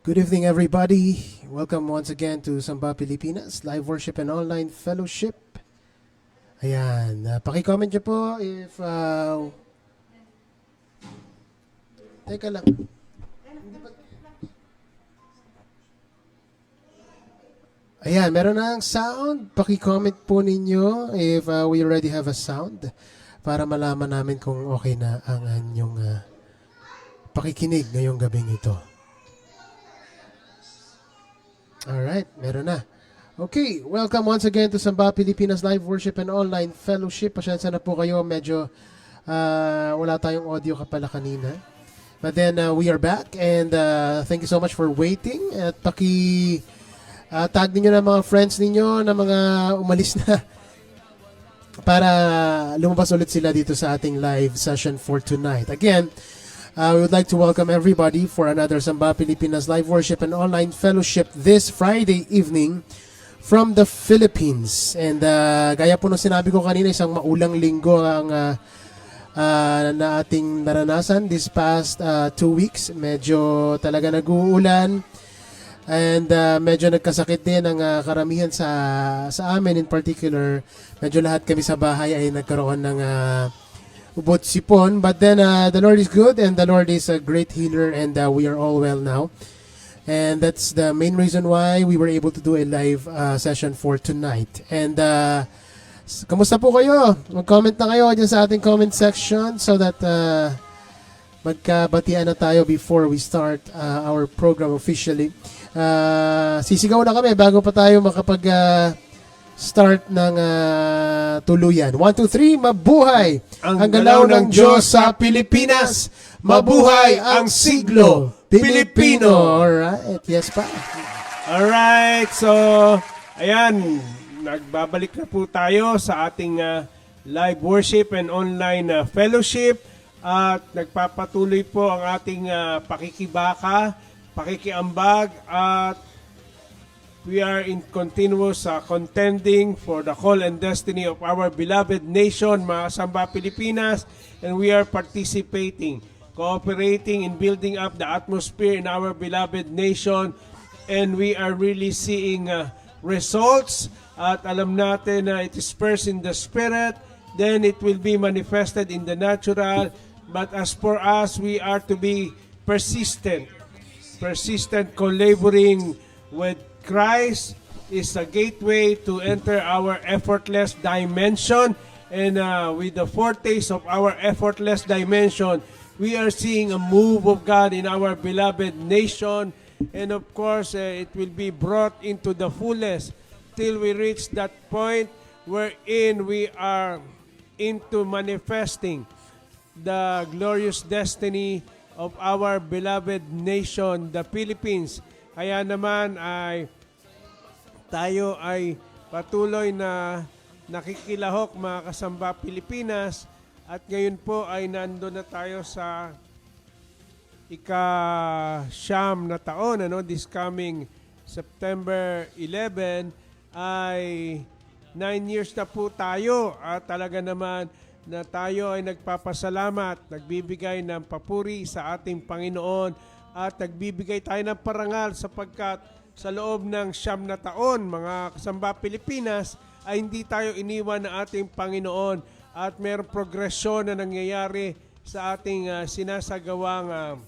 Good evening, everybody. Welcome once again to Samba Pilipinas, live worship and online fellowship. Ayan, paki-comment nyo po if... teka lang. Ayan, meron na ang sound. Paki-comment po ninyo if we already have a sound para malaman namin kung okay na ang inyong pakikinig ngayong gabing ito. Alright, meron na. Okay, welcome once again to Samba Pilipinas Live Worship and Online Fellowship. Pasensya na po kayo, medyo wala tayong audio kapala kanina. But then we are back and thank you so much for waiting. At tag ninyo na mga friends ninyo na mga umalis na para lumabas ulit sila dito sa ating live session for tonight. Again, we would like to welcome everybody for another Samba Pilipinas Live Worship and Online Fellowship this Friday evening from the Philippines. And gaya po nung sinabi ko kanina, isang maulang linggo ang na ating naranasan this past 2 weeks. Medyo talaga nag-uulan and medyo nagkasakit din ang karamihan sa amin in particular. Medyo lahat kami sa bahay ay nagkaroon ng ubot sipon, but then the Lord is good and the Lord is a great healer and we are all well now. And that's the main reason why we were able to do a live session for tonight. And kamusta po kayo? Mag-comment na kayo dyan sa ating comment section so that magkabatian na tayo before we start our program officially. Sisigaw na kami bago pa tayo makapag start ng tuluyan. 1, 2, 3, mabuhay ang galaw ng Diyos sa Pilipinas. Mabuhay ang siglo Pilipino. Alright, yes pa. Alright, so ayan, nagbabalik na po tayo sa ating live worship and online fellowship at nagpapatuloy po ang ating pakikibaka, pakikiambag at we are in continuous contending for the call and destiny of our beloved nation, mga Samba Pilipinas, and we are participating, cooperating in building up the atmosphere in our beloved nation, and we are really seeing results. At alam natin na it is first in the spirit, then it will be manifested in the natural. But as for us, we are to be persistent, collaborating with Christ is a gateway to enter our effortless dimension. And with the foretaste of our effortless dimension, we are seeing a move of God in our beloved nation. And of course, it will be brought into the fullest till we reach that point wherein we are into manifesting the glorious destiny of our beloved nation, the Philippines. Kaya naman tayo ay patuloy na nakikilahok mga kasamba Pilipinas at ngayon po ay nando na tayo sa ika-siyam na taon, this coming September 11 ay 9 years na po tayo at talaga naman na tayo ay nagpapasalamat, nagbibigay ng papuri sa ating Panginoon at nagbibigay tayo ng parangal sapagkat sa loob ng 9 na taon, mga kasamba Pilipinas, ay hindi tayo iniwan ng ating Panginoon at mayroong progresyon na nangyayari sa ating sinasagawang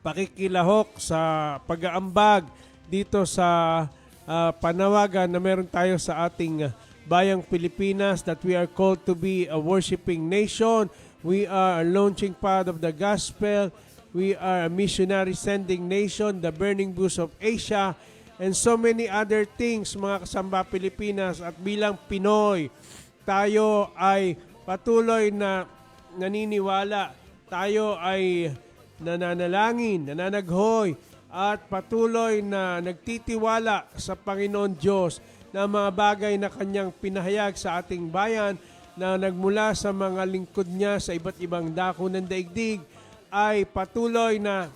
pakikilahok sa pag-aambag dito sa panawagan na meron tayo sa ating bayang Pilipinas that we are called to be a worshiping nation. We are a launching pad of the gospel. We are a missionary sending nation, the burning bush of Asia, and so many other things, mga kasamba Pilipinas. At bilang Pinoy, tayo ay patuloy na naniniwala, tayo ay nananalangin, nananaghoy, at patuloy na nagtitiwala sa Panginoon Diyos na mga bagay na kanyang pinahayag sa ating bayan na nagmula sa mga lingkod niya sa iba't ibang dako ng daigdig ay patuloy na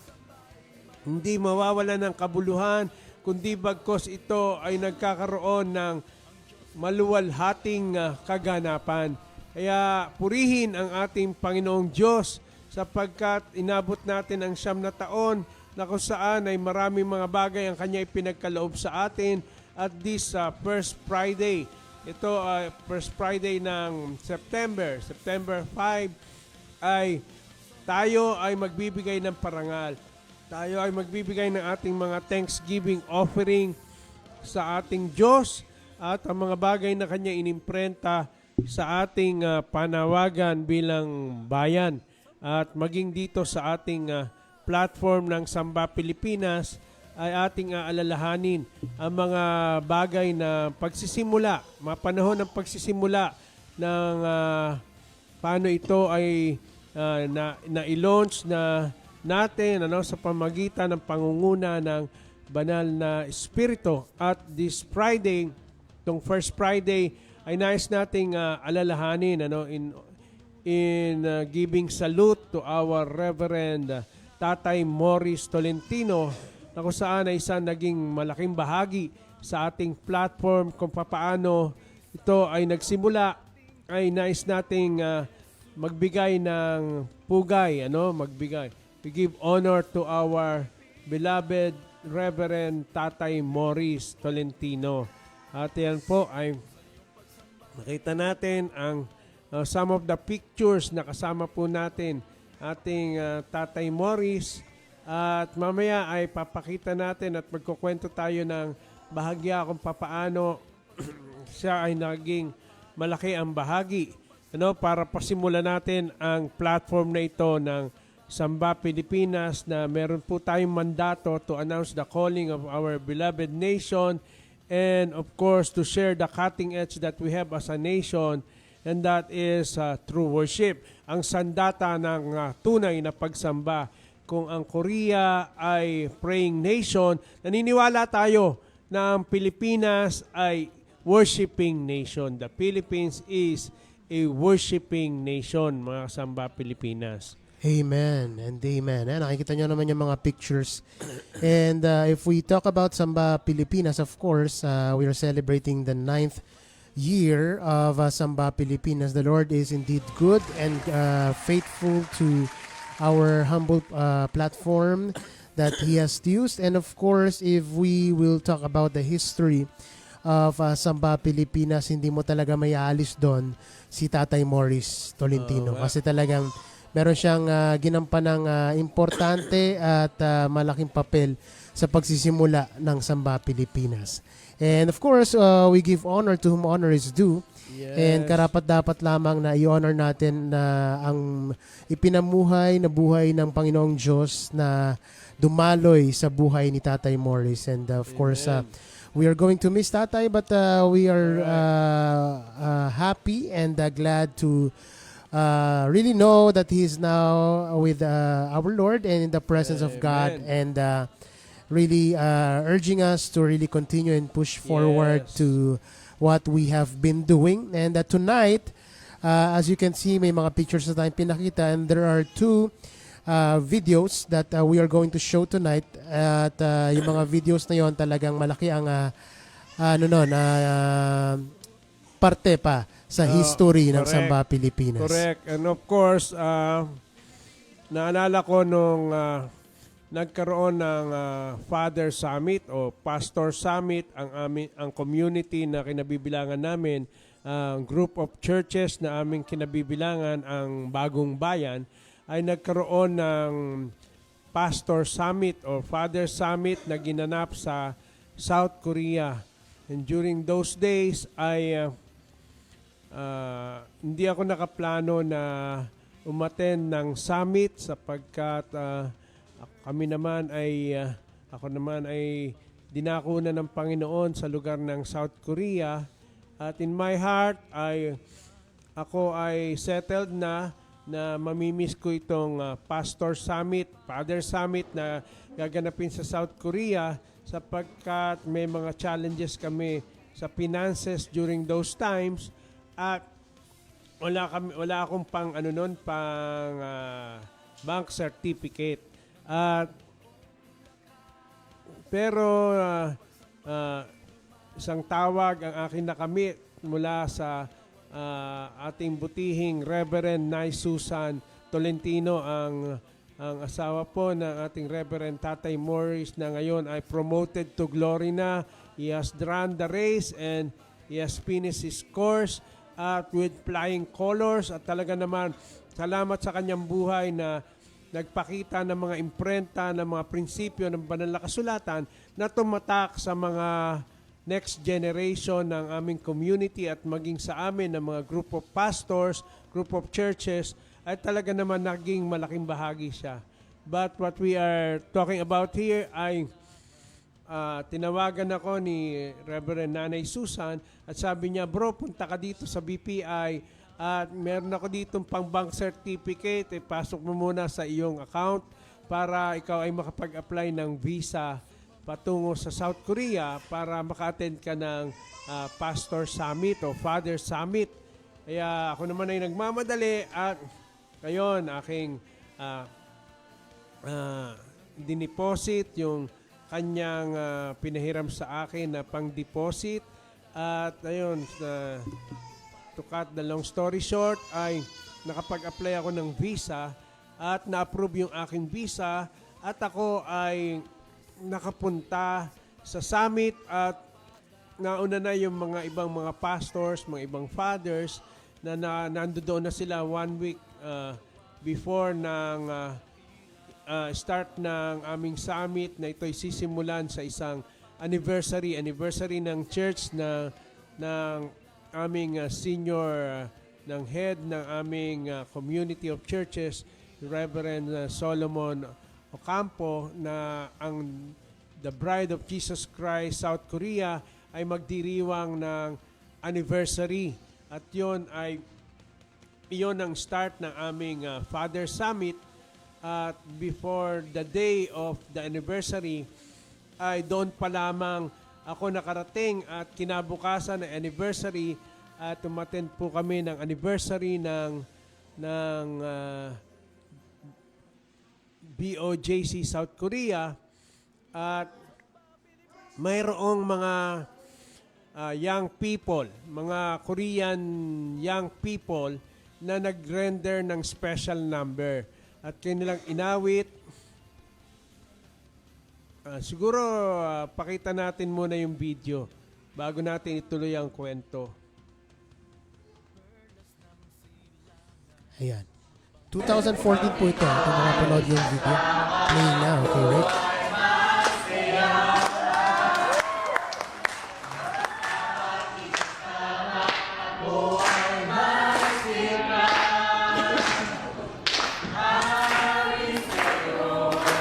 hindi mawawala ng kabuluhan, kundi bagkos ito ay nagkakaroon ng maluwalhating kaganapan. Kaya purihin ang ating Panginoong Diyos sapagkat inabot natin ang 9 na taon na kung saan ay maraming mga bagay ang kanya ipinagkaloob sa atin at this first Friday. Ito first Friday ng September 5 ay tayo ay magbibigay ng parangal. Tayo ay magbibigay ng ating mga Thanksgiving offering sa ating Diyos at ang mga bagay na kanya inimprenta sa ating panawagan bilang bayan. At maging dito sa ating platform ng Samba Pilipinas ay ating alalahanin ang mga bagay na pagsisimula, mga panahon ng pagsisimula ng paano ito ay na-i-launch na natin sa pamagitan ng pangunguna ng banal na Espiritu. At this Friday, itong first Friday, ay nais nating alalahanin in giving salute to our Reverend Tatay Morris Tolentino, na kung saan ay isang naging malaking bahagi sa ating platform kung papaano ito ay nagsimula. Ay nais nating magbigay ng pugay, magbigay. We give honor to our beloved Reverend Tatay Morris Tolentino. At yan po ay nakita natin ang some of the pictures na kasama po natin ating Tatay Morris. At mamaya ay papakita natin at magkukwento tayo ng bahagya kung papaano siya ay naging malaki ang bahagi para pasimulan natin ang platform na ito ng Samba Pilipinas, na meron po tayong mandato to announce the calling of our beloved nation and of course to share the cutting edge that we have as a nation, and that is true worship, ang sandata ng tunay na pagsamba. Kung ang Korea ay praying nation, naniniwala tayo na ang Pilipinas ay worshiping nation. The Philippines is a worshiping nation, mga Samba Pilipinas. Amen and amen. Nakikita nyo naman yung mga pictures. And if we talk about Samba Pilipinas, of course, we are celebrating the 9th year of Samba Pilipinas. The Lord is indeed good and faithful to our humble platform that He has used. And of course, if we will talk about the history of Samba Pilipinas, hindi mo talaga may aalis doon si Tatay Morris Tolentino. Kasi talagang meron siyang ginampanang importante at malaking papel sa pagsisimula ng Samba Pilipinas. And of course, we give honor to whom honor is due. Yes. And karapat-dapat lamang na i-honor natin na ang ipinamuhay na buhay ng Panginoong Diyos na dumaloy sa buhay ni Tatay Morris. And of course, we are going to miss Tatay, but we are happy and glad to really know that he is now with our Lord and in the presence of God, and really urging us to really continue and push forward to what we have been doing. And tonight, as you can see, may mga pictures na tayong pinakita, and there are two videos that we are going to show tonight. At yung mga videos na yon talagang malaki ang parte pa sa history ng Samba Pilipinas. Correct. And of course, naalala ko nung nagkaroon ng Father Summit o Pastor Summit, ang community na kinabibilangan namin, group of churches na aming kinabibilangan, ang Bagong Bayan, ay nagkaroon ng Pastor Summit o Father Summit na ginanap sa South Korea. And during those days ay hindi ako nakaplano na umattend ng summit sapagkat ako naman ay dinako na ng Panginoon sa lugar ng South Korea, at in my heart ako ay settled na mamimiss ko itong Pastor Summit, Father Summit na gaganapin sa South Korea, sapagkat may mga challenges kami sa finances during those times, at wala akong pang bank certificate. Pero isang tawag ang akin nakamit mula sa ating butihing Reverend Nay Susan Tolentino, ang ang asawa po ng ating Reverend Tatay Morris na ngayon ay promoted to glory na. He has run the race and he has finished his course at with flying colors. At talaga naman, salamat sa kanyang buhay na nagpakita ng mga imprenta, ng mga prinsipyo ng banal na kasulatan na tumatak sa mga next generation ng aming community at maging sa amin ng mga group of pastors, group of churches, ay talaga naman naging malaking bahagi siya. But what we are talking about here ay tinawagan ako ni Reverend Nanay Susan at sabi niya, bro, punta ka dito sa BPI at meron ako ditong pang-bank certificate, pasok mo muna sa iyong account para ikaw ay makapag-apply ng visa patungo sa South Korea para maka-attend ka ng Pastor Summit o Father Summit. Kaya ako naman ay nagmamadali at ngayon aking dineposit yung kanyang pinahiram sa akin na pang-deposit. At ayun, to cut the long story short, ay nakapag-apply ako ng visa at na-approve yung aking visa at ako ay nakapunta sa summit at nauna na yung mga ibang mga pastors, mga ibang fathers na nandoon na sila 1 week before ng start ng aming summit na ito'y sisimulan sa isang anniversary ng church na ng aming senior ng head ng aming community of churches, Reverend Solomon Ocampo, na ang The Bride of Jesus Christ South Korea ay magdiriwang ng anniversary at yon ang start ng aming Father Summit. At before the day of the anniversary ay doon pa lamang ako nakarating at kinabukasan ng anniversary at umattend po kami ng anniversary ng BOJC South Korea at mayroong mga young people, mga Korean young people na nag-render ng special number at kanilang inawit. Siguro pakita natin muna yung video bago natin ituloy ang kwento. Ayan. 2014 po ito. Ito mga panood yung video. Play na. Okay, right?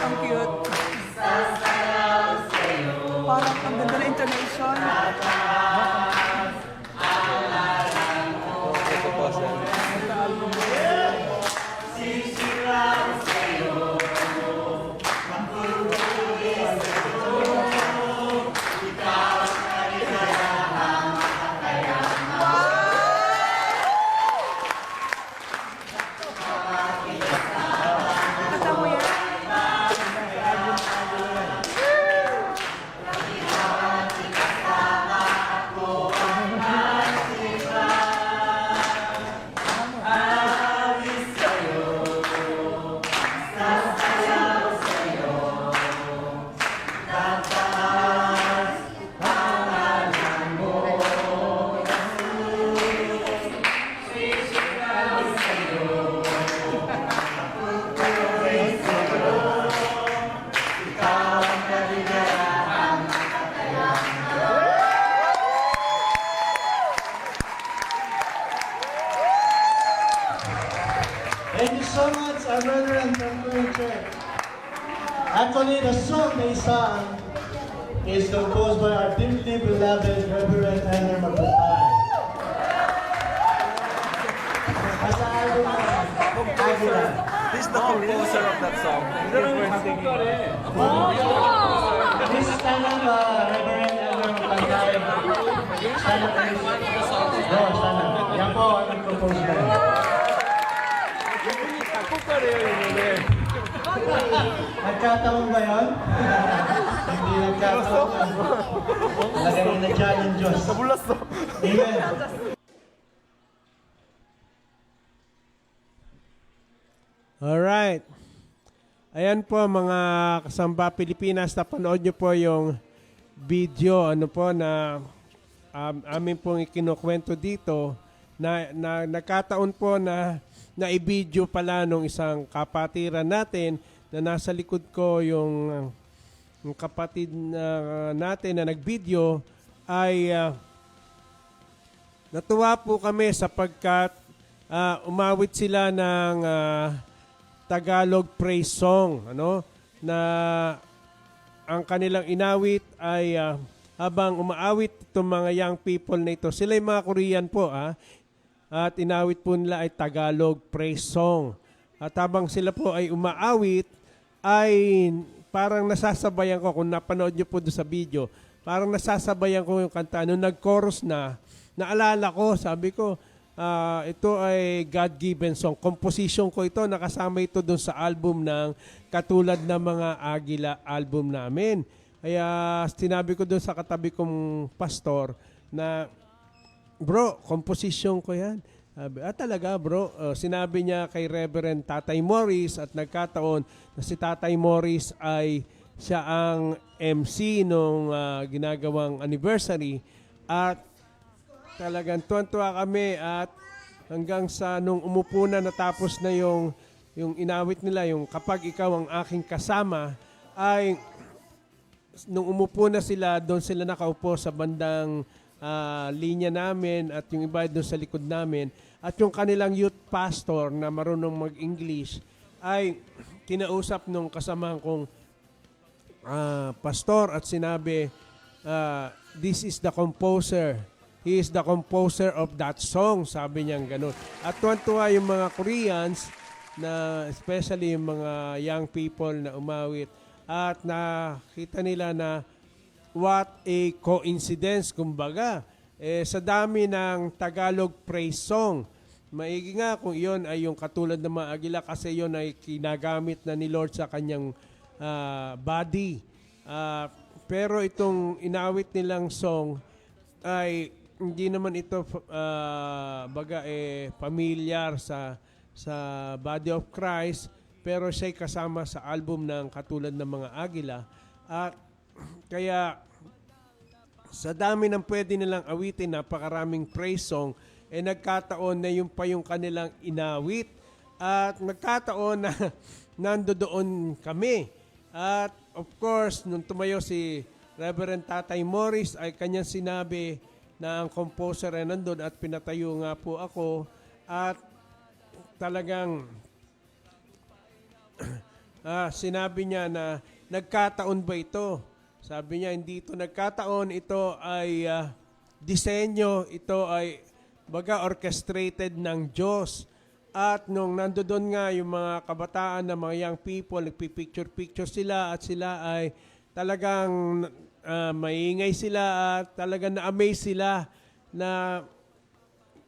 Ang cute. Parang ang ganda na intonation. Kanta mo yan? Thank you so much, our brother and Temple Church. Actually, the song they sang is composed by our deeply beloved Reverend Ender Magpapay. As an album of Aguila. He's the composer of that song. Please stand up, Reverend Ender Magpapay. Stand up, please. Go, stand up. Yan po ang nag-compose na. Nagkataon ba yun? Hindi nagkataon. Lagay na dyan ng Diyos. Nabulas to. Amen. Alright. Ayan po mga kasamba Pilipinas, napanood nyo po yung video na amin pong ikinukwento dito na nagkataon po na i-video pala nung isang kapatiran natin na nasa likod ko yung kapatid natin na nag-video ay natuwa po kami sapagkat umawit sila ng Tagalog praise song na ang kanilang inawit ay habang umaawit itong mga young people na ito, sila yung mga Korean po at inawit po nila ay Tagalog praise song. At habang sila po ay umaawit, ay parang nasasabayan ko, kung napanood nyo po doon sa video, parang nasasabayan ko yung kanta. Nung nag-chorus na, naalala ko, sabi ko, ito ay God-given song. Composition ko ito, nakasama ito doon sa album ng Katulad ng Mga Agila album namin. Kaya sinabi ko doon sa katabi kong pastor na, bro, composition ko yan. Sabi, talaga bro. Sinabi niya kay Reverend Tatay Morris at nagkataon na si Tatay Morris ay siya ang MC nung ginagawang anniversary at talagang tuwan-tuwa kami at hanggang sa nung umupo na natapos na yung inawit nila, yung kapag ikaw ang aking kasama, ay nung umupo na sila, doon sila nakaupo sa bandang linya namin at yung iba doon sa likod namin. At yung kanilang youth pastor na marunong mag-English ay kinausap nung kasamahan kong pastor at sinabi, this is the composer. He is the composer of that song. Sabi niya ganun. At tuwan-tuwa yung mga Koreans, na especially yung mga young people na umawit, at nakita nila na what a coincidence, kumbaga. Sa dami ng Tagalog praise song, maigi nga kung iyon ay yung Katulad ng Mga Agila kasi iyon ay kinagamit na ni Lord sa kanyang body. Pero itong inawit nilang song ay hindi naman ito familiar sa body of Christ, pero siya'y kasama sa album ng Katulad ng Mga Agila. At kaya sa dami ng pwede nilang awitin, napakaraming praise song, nagkataon na yung pa yung kanilang inawit. At nagkataon na nandoon kami. At of course, nung tumayo si Reverend Tatay Morris, ay kanyang sinabi na ang composer ay nandun at pinatayo nga po ako. At talagang sinabi niya na nagkataon ba ito? Sabi niya, hindi ito nagkataon. Ito ay disenyo. Ito ay orchestrated ng Diyos. At nung nandoon nga yung mga kabataan na mga young people, nagpipicture-picture sila at sila ay talagang maingay sila at talagang na-amaze sila na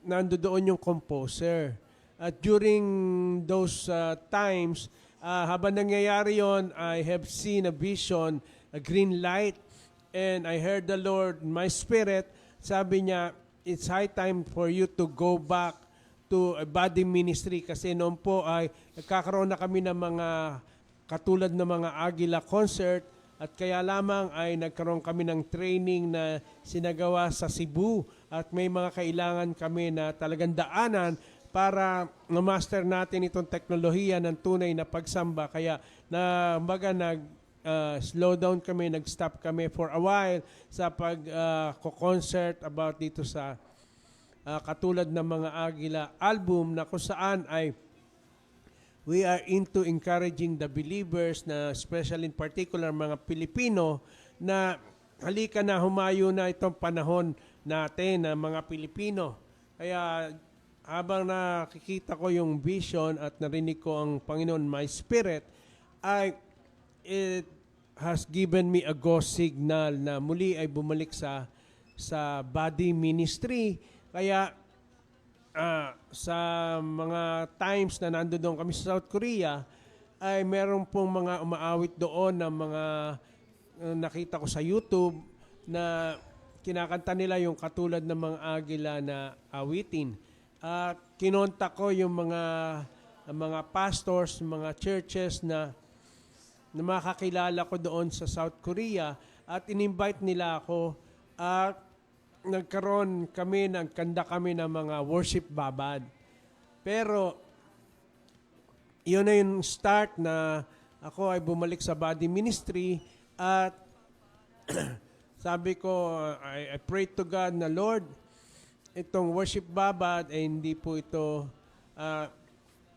nandoon yung composer. At during those times, habang nangyayari yon, I have seen a vision, a green light, and I heard the Lord in my spirit. Sabi niya, it's high time for you to go back to a body ministry kasi noon po ay nagkakaroon na kami ng mga Katulad ng Mga Agila concert at kaya lamang ay nagkaroon kami ng training na sinagawa sa Cebu at may mga kailangan kami na talagang daanan para ma-master natin itong teknolohiya ng tunay na pagsamba. Kaya slow down kami, nag-stop kami for a while sa pag-concert about dito sa Katulad ng Mga Agila album na kung saan ay we are into encouraging the believers na especially in particular mga Pilipino na halika na humayo na itong panahon natin na mga Pilipino. Kaya habang nakikita ko yung vision at narinig ko ang Panginoon, my spirit, it has given me a go signal na muli ay bumalik sa body ministry. Kaya sa mga times na nandoon kami sa South Korea, ay meron pong mga umaawit doon ng mga nakita ko sa YouTube na kinakanta nila yung Katulad ng Mga Agila na awitin. At kinontak ko yung mga pastors, mga churches na na makakilala ko doon sa South Korea at in-invite nila ako at nagkanda kami ng mga worship babad. Pero yun na yung start na ako ay bumalik sa body ministry at sabi ko, I pray to God na Lord, itong worship babad ay hindi po ito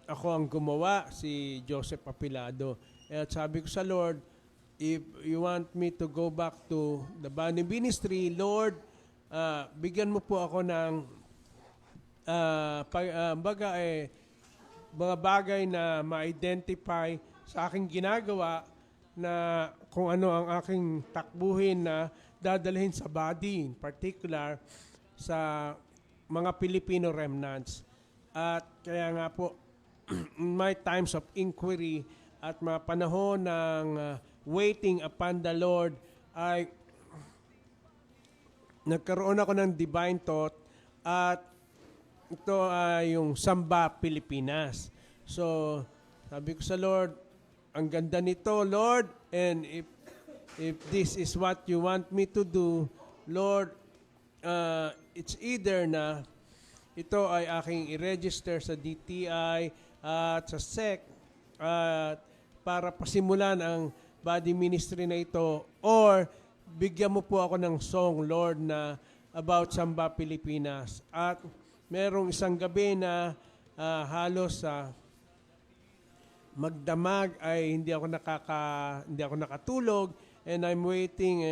ako ang gumawa, si Joseph Apilado. At sabi ko sa Lord, if you want me to go back to the body ministry, Lord, bigyan mo po ako ng mga bagay na ma-identify sa aking ginagawa na kung ano ang aking takbuhin na dadalhin sa body, in particular sa mga Filipino remnants. At kaya nga po, in my times of inquiry at mga panahon ng waiting upon the Lord, ay nagkaroon ako ng divine thought at ito ay yung Samba Pilipinas. So, sabi ko sa Lord, ang ganda nito, Lord, and if this is what you want me to do, Lord, it's either na ito ay aking i-register sa DTI at sa SEC para pasimulan ang body ministry na ito, or bigyan mo po ako ng song, Lord, na about Samba Pilipinas. At merong isang gabi na halos magdamag ay hindi ako nakatulog, and I'm waiting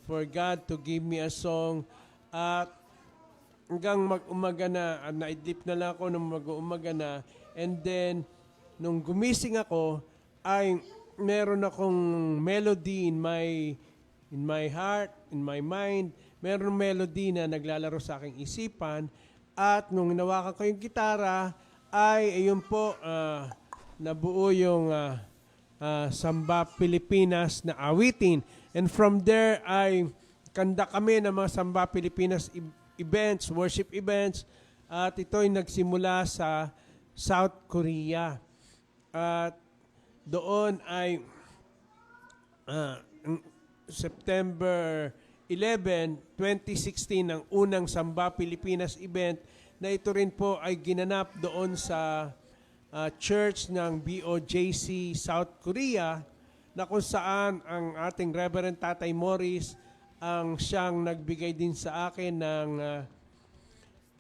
for God to give me a song. At hanggang mag-umaga na, naidlip na lang ako nung mag-umaga na, and then nung gumising ako ay meron akong melody in my heart, in my mind. Meron melody na naglalaro sa aking isipan. At nung hinawakan ko yung gitara, ay ayun po, nabuo yung Samba Pilipinas na awitin. And from there ay kanda kami ng mga Samba Pilipinas events, worship events. At ito ay nagsimula sa South Korea. At doon ay September 11, 2016 ang unang Samba Pilipinas event na ito rin po ay ginanap doon sa church ng BOJC South Korea, na kung saan ang ating Reverend Tatay Morris ang siyang nagbigay din sa akin ng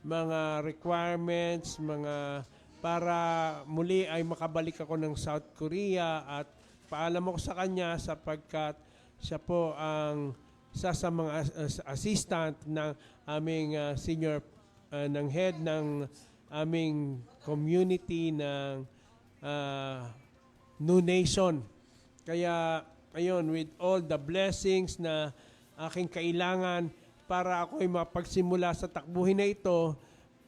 mga requirements, para muli ay makabalik ako ng South Korea, at paalam ako sa kanya sapagkat siya po ang isa sa mga assistant ng aming senior, ng head ng aming community ng New Nation. Kaya, ayun, with all the blessings na aking kailangan para ako ay mapagsimula sa takbuhin na ito,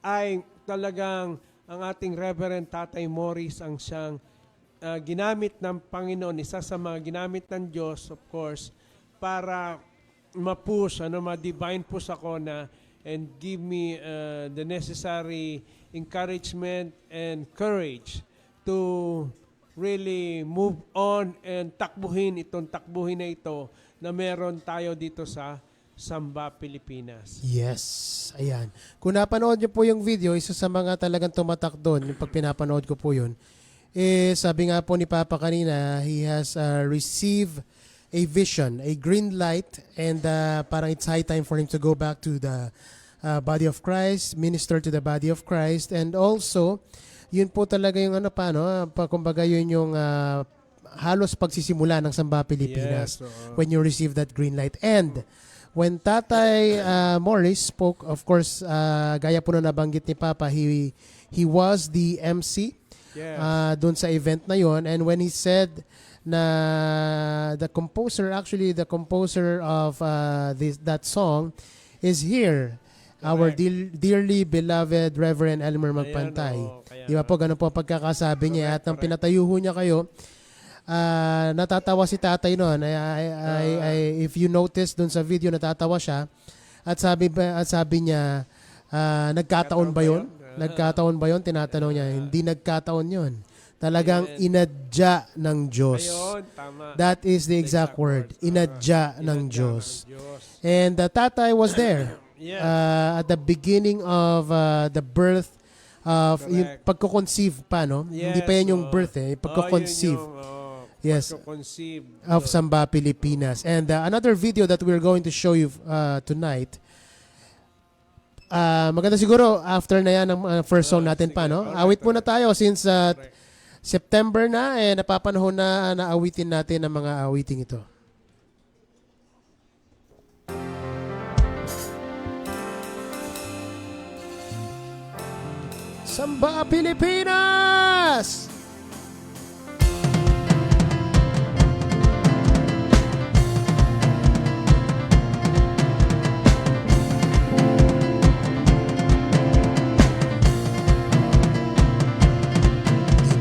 ay talagang ang ating Reverend Tatay Morris ang siyang ginamit ng Panginoon, isa sa mga ginamit ng Diyos, of course, para ma-push, ma-divine push ako na and give me the necessary encouragement and courage to really move on and takbuhin na ito na meron tayo dito sa Samba Pilipinas. Yes, ayan. Kung napanood niyo po yung video, isa sa mga talagang tumatak doon, yung pag pinapanood ko po yun, sabi nga po ni Papa kanina, he has received a vision, a green light, and parang it's high time for him to go back to the body of Christ, minister to the body of Christ, and also, yun po talaga yung kumbaga yun yung halos pagsisimula ng Samba Pilipinas, when you receive that green light. And when Tatay Morris spoke, of course, gaya po na nabanggit ni Papa, he was the MC doon sa event na yon. And when he said na the composer of that song is here, our dearly beloved Reverend Elmer Magpantay. Di ba po, ganun po ang pagkakasabi niya. At nang pinatayuho niya kayo, natatawa si tatay noon. If you notice dun sa video, natatawa siya. At sabi niya, nagkataon ba yun? Nagkataon ba yun? Tinatanong niya. Hindi nagkataon yun. Talagang inadya ng Diyos. Ayun, tama. That is the exact word. Inadya ng Diyos. And tatay was there Yes. at the beginning of the birth of yung Correct. pagko-conceive pa, no? Hindi pa yan yung birth eh, pagko-conceive. Yes. Pagko-conceive. Of Samba Pilipinas. And another video that we're going to show you tonight. Maganda siguro after na yan ang first song natin pa, no? Awit muna tayo since September na napapanahon na naawitin natin ang mga awiting ito. Samba Pilipinas!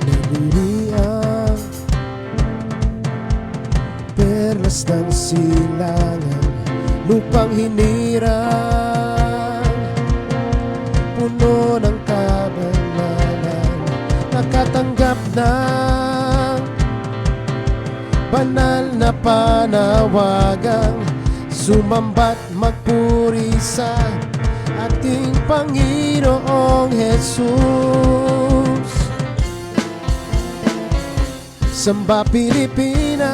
Tinaguriang perlas ng silangan, lupang hinirang, puno ng kabanalan, nakatanggap ng banal na panawagang sumamba't magpuri sa ating Panginoong Jesus. Samba Pilipinas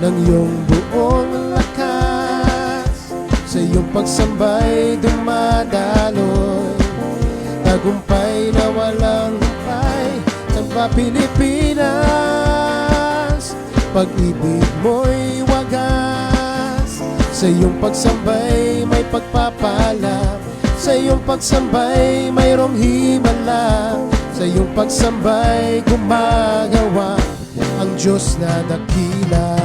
ng iyong buong lakas, sa iyong pagsambay dumadaloy, tagumpay na walang humpay. Samba Pilipinas, pag-ibig mo'y wagas, sa iyong pagsambay may pagpapala, sa iyong pagsambay mayroong himala, sa iyong pagsambay gumagawa ang Diyos na dakila.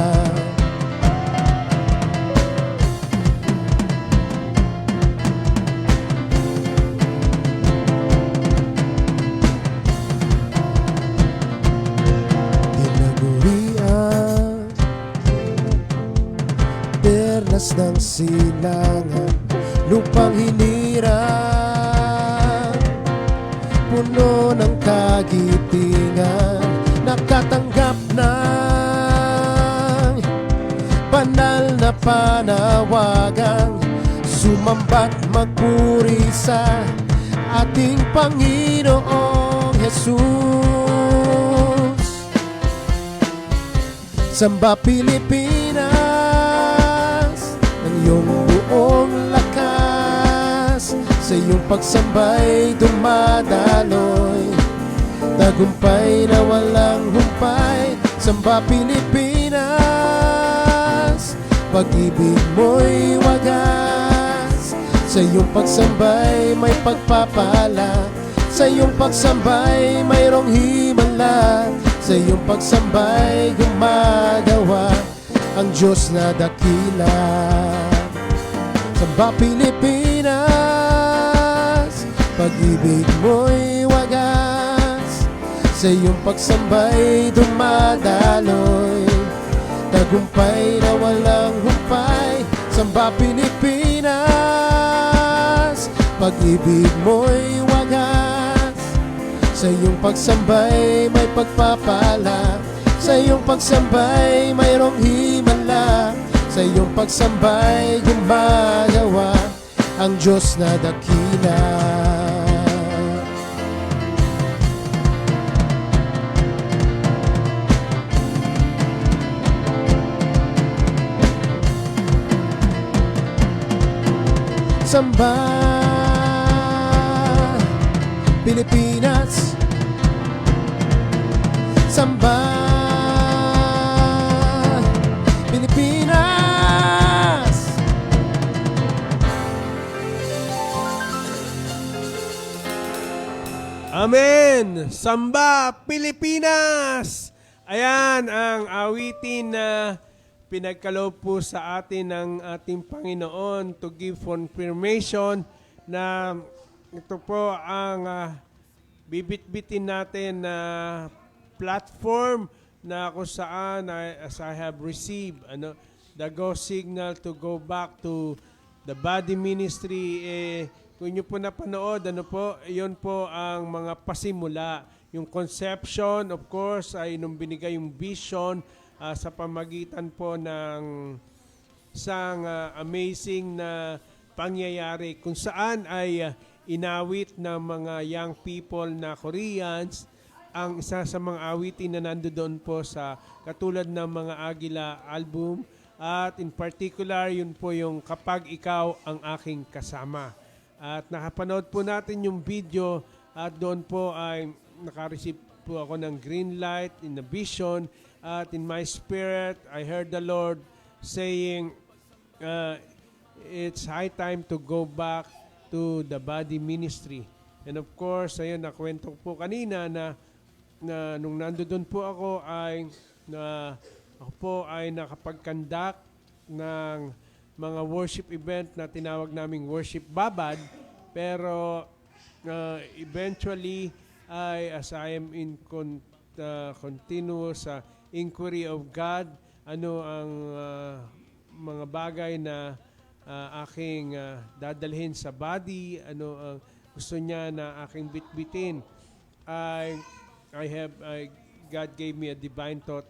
Tinagurian perlas ng silangan, lupang hinirang, puno ng kagitingan, nakatanggap ng banal na panawagang sumamba't magpuri sa ating Panginoong Jesus. Samba Pilipinas ng iyong buong lakas, sa iyong pagsambay dumadaloy, tagumpay na walang humpay. Samba Pilipinas, pag-ibig mo'y wagas, sa iyong pagsambay may pagpapala, sa iyong pagsambay mayroong himala, sa iyong pagsambay gumagawa ang Diyos na dakila. Samba Pilipinas, pag-ibig mo'y wagas, sa iyong pagsambay dumadaloy, tagumpay na walang humpay. Samba Pilipinas, pag-ibig mo'y wagas, sa iyong pagsambay may pagpapala, sa iyong pagsambay mayroong himala, sa iyong pagsambay gumagawa ang Diyos na dakila. Samba Pilipinas, samba Pilipinas. Amen! Samba Pilipinas! Ayan ang awitin na pinagkaloob po sa atin ng ating Panginoon to give confirmation na ito po ang bibit-bitin natin na platform na kung saan as I have received the go signal to go back to the body ministry. Kung nyo po napanood, iyon po ang mga pasimula. yung conception, of course, ay nung binigay yung vision sa pamagitan po ng isang amazing na pangyayari kung saan ay inawit ng mga young people na Koreans ang isa sa mga awitin na nandoon po sa katulad ng mga Agila album at in particular yun po yung Kapag Ikaw ang Aking Kasama. At nakapanood po natin yung video at doon po ay nakareceive po ako ng green light in the vision at in my spirit I heard the Lord saying it's high time to go back to the body ministry. And of course, ayun, nakwento po kanina na nung nandoon po ako ay ako po ay nakapag-conduct ng mga worship event na tinawag naming worship babad. Pero eventually, as I am in continuous inquiry of God, ano ang mga bagay na aking dadalhin sa body, ano ang gusto niya na aking bitbitin. God gave me a divine thought.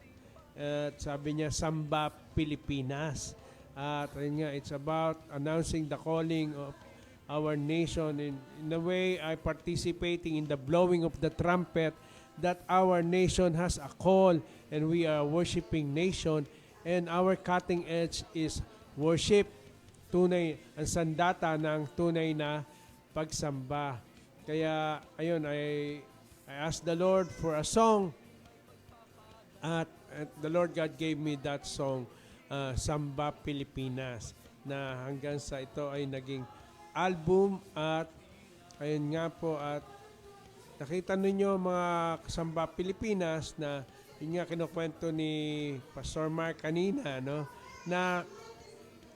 At sabi niya, Samba Pilipinas. At ayun nga, it's about announcing the calling of our nation. In a way, I participating in the blowing of the trumpet that our nation has a call and we are a worshiping nation. And our cutting edge is worship. Tunay, ang sandata ng tunay na pagsamba. Kaya, ayun, I asked the Lord for a song at the Lord God gave me that song, Samba Pilipinas, na hanggang sa ito ay naging album at ayun nga po at nakita ninyo mga Samba Pilipinas na yun nga kinukwento ni Pastor Mark kanina, no? Na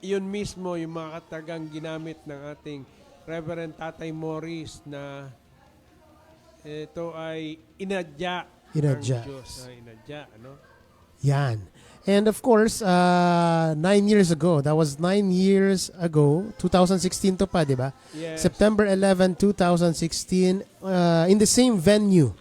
yun mismo yung mga katagang ginamit ng ating Reverend Tatay Morris na ito ay inadya ng Diyos. Inadya, ano? Yan. And of course, 9 years ago, that was 9 years ago, 2016 to pa, di ba? Yes. September 11, 2016, in the same venue.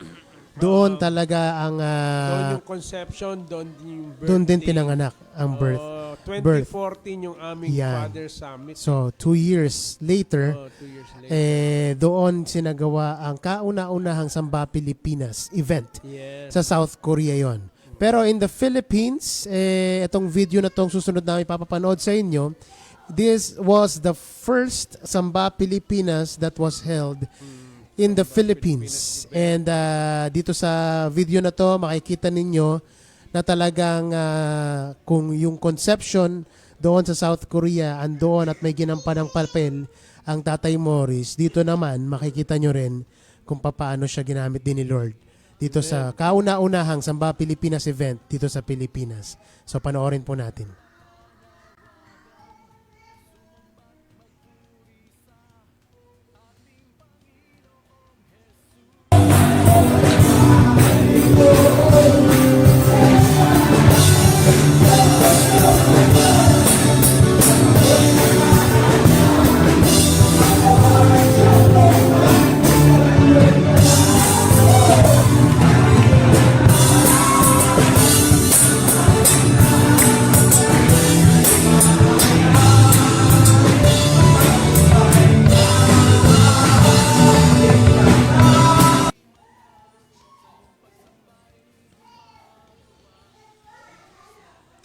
Doon talaga ang... doon yung conception, doon yung birthday. doon din pinanganak ang birth. 2014 yung aming Yan. Father Summit. So, 2 years later, 2 years later. doon sinagawa ang kauna-unahang Samba Pilipinas event. Yes. Sa South Korea yon. Pero in the Philippines, itong video na itong susunod namin papapanood sa inyo, this was the first Samba Pilipinas that was held in the Philippines. And dito sa video na to, makikita ninyo na talagang kung yung conception doon sa South Korea andoon at may ginampanan ng papel ang Tatay Morris, dito naman makikita nyo rin kung paano siya ginamit din ni Lord dito sa kauna-unahang Samba Pilipinas event dito sa Pilipinas. So panoorin po natin.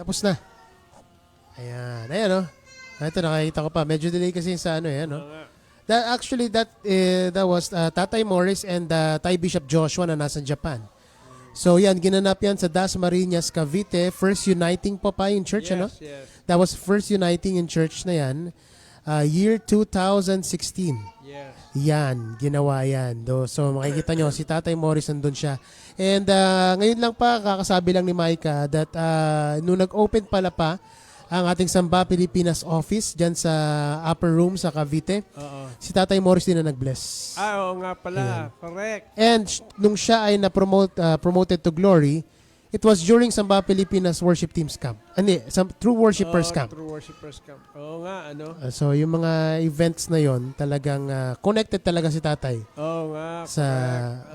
Tapos na. Ayan. Ayan, oh. Ito, nakikita ko pa. Medyo delay kasi sa ano, yan, no? That was Tatay Morris and Thai Bishop Joshua na nasa Japan. So, yan, ginanap yan sa Dasmariñas, Cavite. First uniting pa yung church, Yes, ano? yes. That was first uniting in church na yan. Year 2016. Yes. Yan, ginawa yan. So makikita nyo, si Tatay Morris nandun siya. And ngayon lang pa, kakasabi lang ni Micah that nung nag-open pala pa ang ating Samba Pilipinas office dyan sa upper room sa Cavite, si Tatay Morris din na nag-bless. Oo nga pala. Ayan. Correct. And nung siya ay promoted to glory, It was during Samba Pilipinas Worship Teams Camp. True Worshipers Camp. True Worshipers Camp. Oo nga, ano? So, yung mga events na yon talagang connected talaga si tatay Oo nga. sa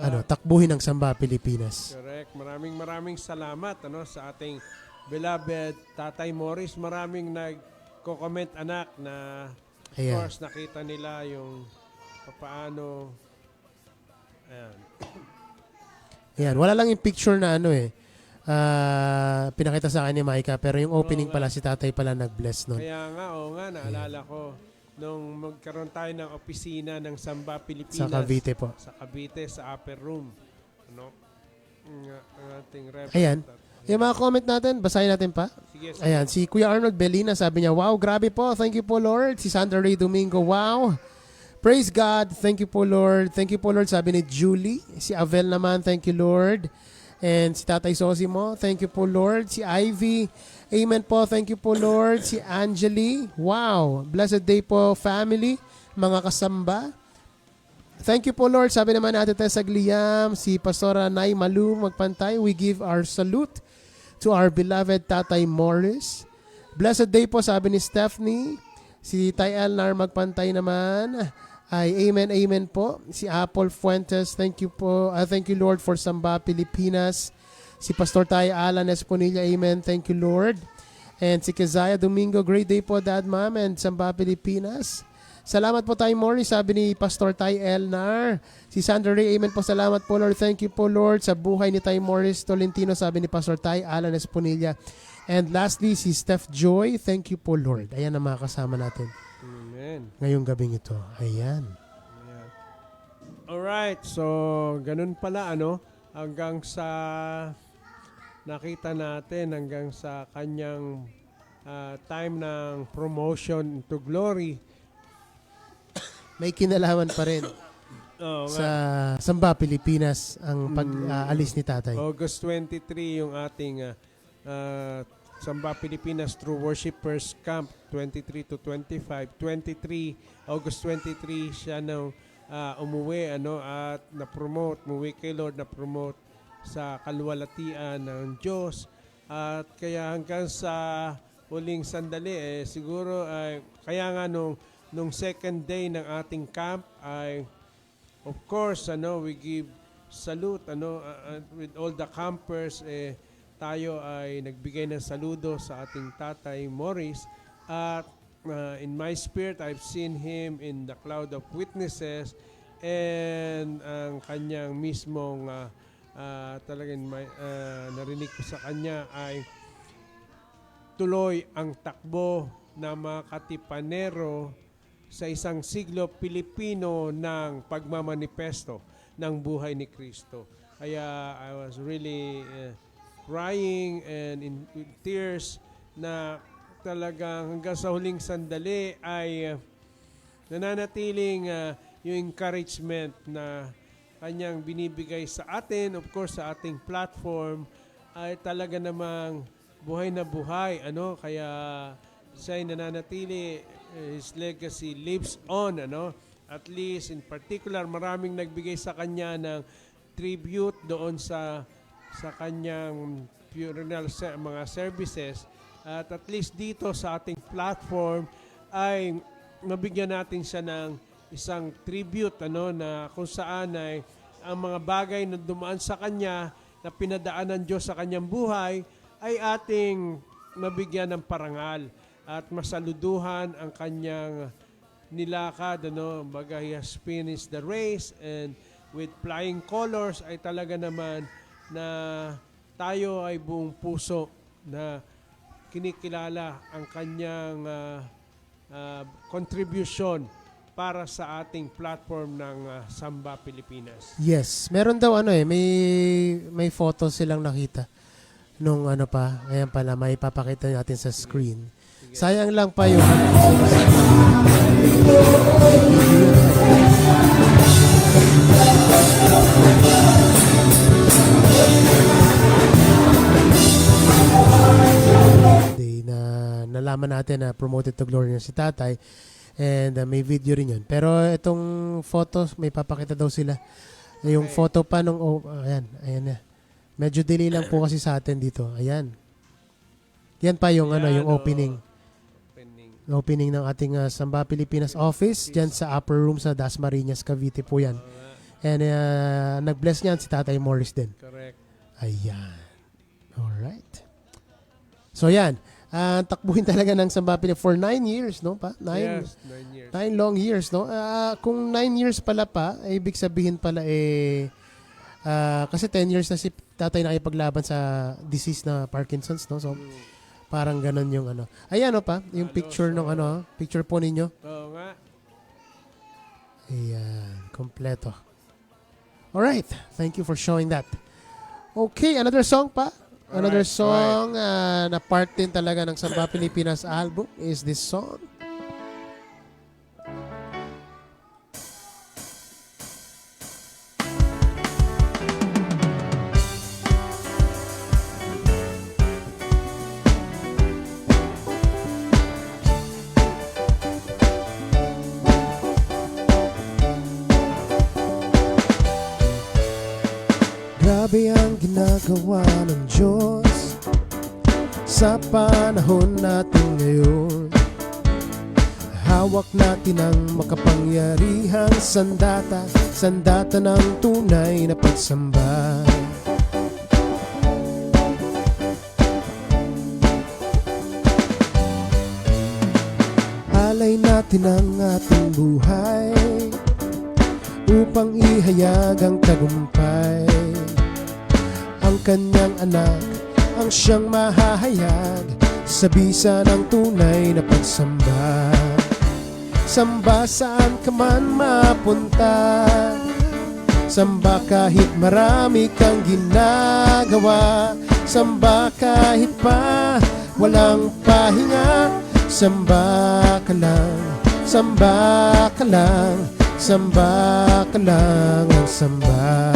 correct. takbuhin ng Samba Pilipinas. Correct. Maraming salamat sa ating beloved Tatay Morris. Maraming nagko-comment anak na of Ayan. course nakita nila yung paano ayan. Ayan, wala lang yung picture na pinakita sa akin ni Maika, pero yung opening Oo pala si tatay pala nag-bless nun. Kaya nga, naalala ko nung magkaroon tayo ng opisina ng Samba Pilipinas Sa Cavite po. sa Cavite, sa upper room. Ang ating rep. Ayan. Yung mga comment natin, basahin natin pa. Sige. Ayan, si Kuya Arnold Belina sabi niya, wow, grabe po. Thank you po, Lord. Si Sandra Ray Domingo, wow. Praise God. Thank you po, Lord. Thank you po, Lord. Sabi ni Julie. Si Avel naman, thank you, Lord. And si Tatay Sosimo, thank you po, Lord. Si Ivy, amen po. Thank you po, Lord. Si Angeli, wow. Blessed day po, family, mga kasamba. Thank you po, Lord. Sabi naman natin Tessa Gliam, si Pastora Nay Malu magpantay. We give our salute to our beloved Tatay Morris. Blessed day po, sabi ni Stephanie. Si Tay Elnar magpantay naman. Ay amen po. Si Apple Fuentes, thank you po. Thank you, Lord, for Samba Pilipinas. Si Pastor Tay Alan Esponilla, amen. Thank you, Lord. And si Keziah Domingo, great day po, Dad, Mom, and Samba Pilipinas. Salamat po, Tay Morris, sabi ni Pastor Tay Elnar. Si Sandra Ray, amen po, salamat po, Lord. Thank you po, Lord, sa buhay ni Tay Morris Tolentino, sabi ni Pastor Tay Alan Esponilla. And lastly, si Steph Joy, thank you po, Lord. Ayan ang mga kasama natin Amen. ngayong gabing ito. Ayan. Ayan. Alright, so ganun pala hanggang sa nakita natin hanggang sa kanyang time ng promotion to glory. May kinalaman pa rin Oo sa nga. Samba Pilipinas ang pag-alis ni tatay. August 23 yung ating Samba Pilipinas True Worshipers Camp 23 to 25. August 23 siya nang umuwi at na-promote, umuwi kay Lord, na-promote sa kaluwalhatian ng Diyos. At kaya hanggang sa huling sandali siguro kaya nga nung second day ng ating camp ay of course we give salute with all the campers tayo ay nagbigay ng saludo sa ating Tatay Morris at in my spirit I've seen him in the cloud of witnesses and ang kanyang mismong talagang narinig ko sa kanya ay tuloy ang takbo ng mga katipanero sa isang siglo Pilipino ng pagmamanifesto ng buhay ni Kristo. Kaya I was really crying and in tears na talagang hanggang sa huling sandali ay nananatiling yung encouragement na kanyang binibigay sa atin, of course sa ating platform ay talaga namang buhay na buhay kaya siya ay nananatili, his legacy lives on at least in particular maraming nagbigay sa kanya ng tribute doon sa kanyang funeral mga services at least dito sa ating platform ay nabigyan natin siya ng isang tribute na kung saan ay ang mga bagay na dumaan sa kanya na pinadaan ng Diyos sa kanyang buhay ay ating nabigyan ng parangal at masaluduhan ang kanyang nilakad baga he has finished the race and with flying colors ay talaga naman na tayo ay buong puso na kinikilala ang kanyang contribution para sa ating platform ng Samba Pilipinas. Yes, meron daw may photo silang nakita nung pa. Ayan pala, may papakita natin sa screen. Sayang lang pa yung na nalaman natin na promoted to glory na si tatay and may video rin yun. Pero itong photos, may papakita daw sila. Yung photo pa nung, ayan na. Medyo delay lang po kasi sa atin dito. Ayan. Yan pa yung Ayan, yung opening. Opening ng ating Samba Pilipinas office dyan sa upper room sa Dasmariñas, Cavite po yan. And nag-bless niyan si Tatay Morris din. Correct. Ayan. Alright. So yan. Takbuhin talaga ng Samba Pilipinas for 9 years, no? Pa? 9 Yes, 9 years. 9 long years, no? Kung 9 years pala pa, ibig sabihin pala kasi 10 years na si Tatay nakipaglaban sa disease na Parkinson's, no? So parang ganun yung ano. Ayan pa, yung picture ng picture po ninyo. Oo nga. Ayan, kompleto. Alright, thank you for showing that. Okay, another song pa. Another Alright, song na part din talaga ng Samba Pilipinas album is this song. Grabe ang ginagawa ng Diyos sa panahon natin ngayon. Hawak natin ang makapangyarihang sandata, sandata ng tunay na pagsamba. Alay natin ang ating buhay upang ihayag ang tagumpay. Ang kanyang anak ang siyang mahahayag sa bisa ng tunay na pagsamba. Samba saan ka man mapunta, samba kahit marami kang ginagawa, samba kahit pa walang pahinga, samba ka lang, samba ka lang, samba ka lang ang samba.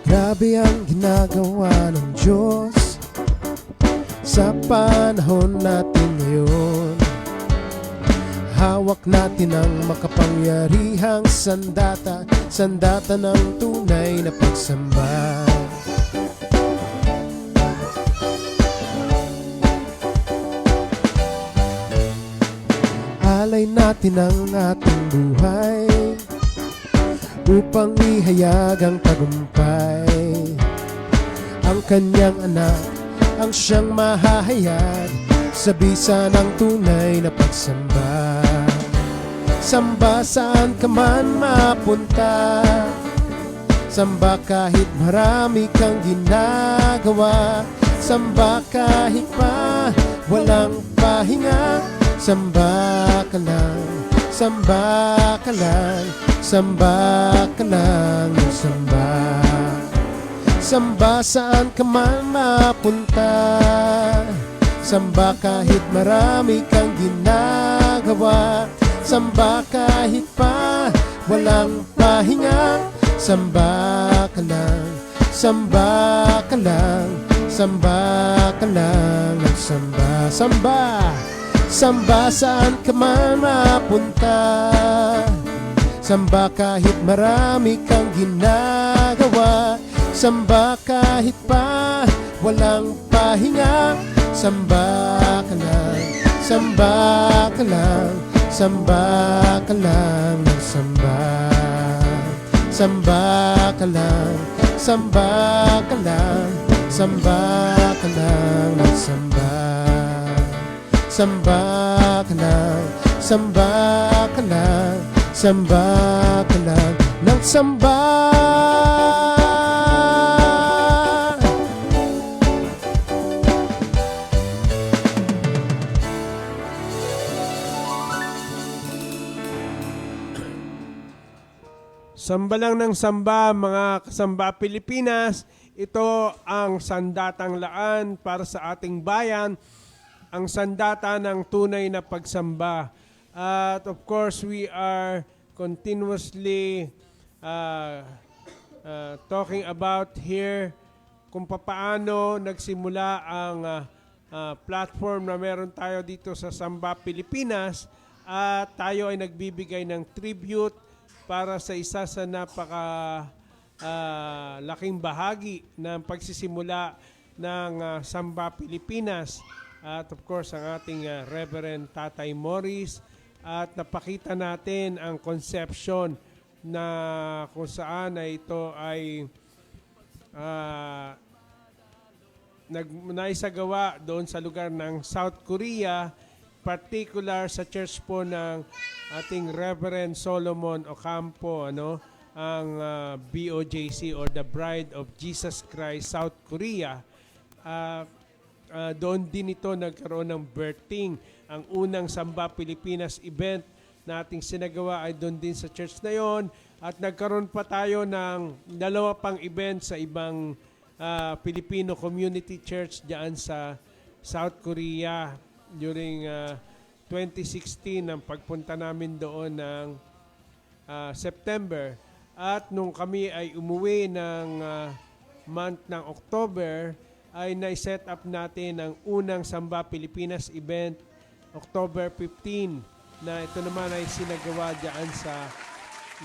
Grabe ang ginagawa ng Diyos sa panahon natin ngayon. Hawak natin ang makapangyarihang sandata, sandata ng tunay na pagsamba. Alay natin ang ating buhay upang ihayag ang tagumpay. Ang kanyang anak ang siyang mahahayag sa bisa ng tunay na pagsamba. Samba saan ka man mapunta, samba kahit marami kang ginagawa, samba kahit pa walang pahinga, samba ka lang, samba ka lang, samba ka lang, samba. Samba saan ka man mapunta, samba kahit marami kang ginagawa, samba kahit pa walang pahinga, samba ka lang, samba ka lang, samba ka lang, samba. Samba, samba saan ka man mapunta, samba kahit marami kang ginagawa, samba kahit pa walang pahinga, samba ka lang, samba ka lang, samba ka lang ng samba. Samba ka lang, samba ka lang, samba ka lang ng samba. Samba ka lang, samba ka lang, samba ka lang ng samba. Samba lang ng samba, mga kasamba Pilipinas. Ito ang sandatang laan para sa ating bayan, ang sandata ng tunay na pagsamba. At of course, we are continuously talking about here kung papaano nagsimula ang platform na meron tayo dito sa Samba Pilipinas. at tayo ay nagbibigay ng tribute para sa isa sa laking bahagi ng pagsisimula ng Samba Pilipinas. At of course, ang ating Reverend Tatay Morris. At napakita natin ang conception na kung saan ay ito ay naisagawa doon sa lugar ng South Korea, particular sa church po ng ating Reverend Solomon Ocampo, ang BOJC or the Bride of Jesus Christ South Korea. Doon din ito nagkaroon ng birthing. Ang unang Samba Pilipinas event na ating sinagawa ay doon din sa church na yon. At nagkaroon pa tayo ng 2 pang event sa ibang Filipino community church diyan sa South Korea during 2016 ang pagpunta namin doon ng September. At nung kami ay umuwi ng month ng October, ay na-set up natin ang unang Samba Pilipinas event October 15 na ito naman ay sinagawa diyan sa